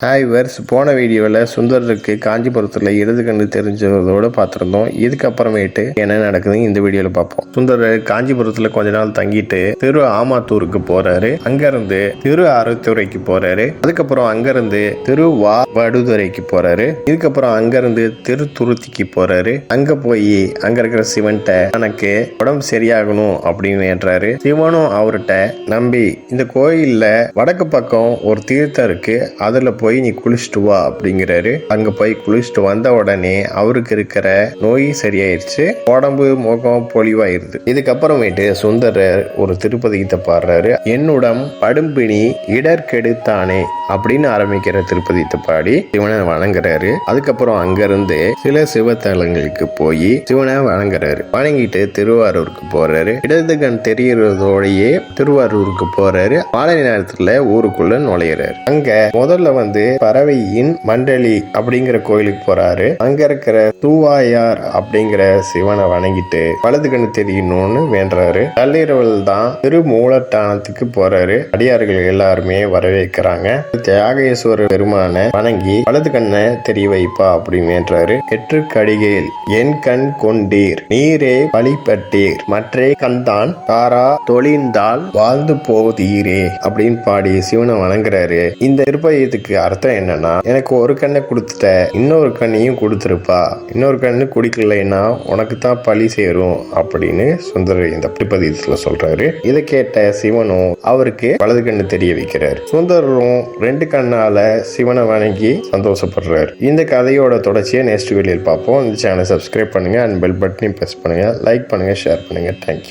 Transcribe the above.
Hi verse, போன வீடியோவில் சுந்தருக்கு காஞ்சிபுரத்தில் இடது கண்ணு தெரிஞ்சதோடு பார்த்துருந்தோம். இதுக்கப்புறமேட்டு என்ன நடக்குதுன்னு இந்த வீடியோவில் பார்ப்போம். சுந்தர் காஞ்சிபுரத்தில் கொஞ்ச நாள் தங்கிட்டு திரு ஆமாத்தூருக்கு போறாரு. அங்கிருந்து திரு ஆரத்துறைக்கு போறாரு. அதுக்கப்புறம் அங்கிருந்து திரு வடுதுறைக்கு போறாரு. இதுக்கப்புறம் அங்கிருந்து திருத்துருத்திக்கு போறாரு. அங்க போய் அங்க இருக்கிற சிவன்கிட்ட தனக்கு உடம்பு சரியாகணும் அப்படின்னு வேண்டாரு. சிவனும் அவர்கிட்ட நம்பி இந்த கோயில்ல வடக்கு பக்கம் ஒரு தீர்த்தம் இருக்கு, அதுல போய் நீ குளிச்சுட்டு வா அப்படிங்கிறாரு. அங்க போய் குளிச்சுட்டு வந்த உடனே அவருக்கு இருக்கிற நோய் சரியாயிருச்சு. உடம்பு முகம் பொலிவாயிருது. இதுக்கப்புறமேட்டு சுந்தரர் ஒரு திருப்பதிகத்தை பாடுறாரு. என்னுடம் படும்பிணி இடர்கெடுத்தானே அப்படின்னு ஆரம்பிக்கிற திருப்பதிகத்தை பாடி சிவனை வணங்குறாரு. அதுக்கப்புறம் அங்கிருந்து சில சிவத்தலங்களுக்கு போய் சிவனை வணங்குறாரு. வணங்கிட்டு திருவாரூருக்கு போறாரு. இடது கண் தெரியறதோடையே திருவாரூருக்கு போறாரு. மாலை நேரத்துல ஊருக்குள்ள நுழையிறாரு. அங்க முதல்ல பறவையின் மண்டலி அப்படிங்கிற கோயிலுக்கு போறாரு. அங்க இருக்கிற தூவாயார் அப்படிங்கிற சிவனை வணங்கிட்டு வலது கண்ணு தெரியணும்னு வேண்டுறாரு. நள்ளிரவில் தான் திருமூலட்டானத்துக்கு போறாரு. அடியார்கள் எல்லாருமே வரவேற்கிறாங்க. தியாகேஸ்வரர் பெருமான வணங்கி வலது கண்ணை தெரிய வைப்பா அப்படின்னு வேண்டுறாரு. எற்று கடிகையில் என் கண் கொண்டீர் நீரே வழிபட்டீர் மற்றே கண்தான் தாரா தொழிந்தால் வாழ்ந்து போதீரே அப்படின்னு பாடி சிவனை வணங்குறாரு. இந்த திருப்பதியத்துக்கு அர்த்தம் என்னன்னா, எனக்கு ஒரு கண்ணை கொடுத்துட்ட, இன்னொரு கண்ணையும் கொடுத்துருப்பா, இன்னொரு கண்ணு குடிக்கலைன்னா உனக்கு தான் பழி சேரும் அப்படின்னு சுந்தரர் இந்த திருப்பதியத்துல சொல்றாரு. இதை கேட்ட சிவனும் அவருக்கு வலது கண்ணு தெரிய வைக்கிறார். சுந்தரரும் ரெண்டு கண்ணால சிவனை வணங்கி சந்தோஷப்படுறாரு. இந்த கதையோட தொடர்ச்சியை நெக்ஸ்ட் வீடியோவில் பார்ப்போம். இந்த சேனலை சப்ஸ்கிரைப் பண்ணுங்க அண்ட் பெல் பட்டனையும் பிரஸ் பண்ணுங்க. லைக் பண்ணுங்க, ஷேர் பண்ணுங்க. தேங்க்யூ.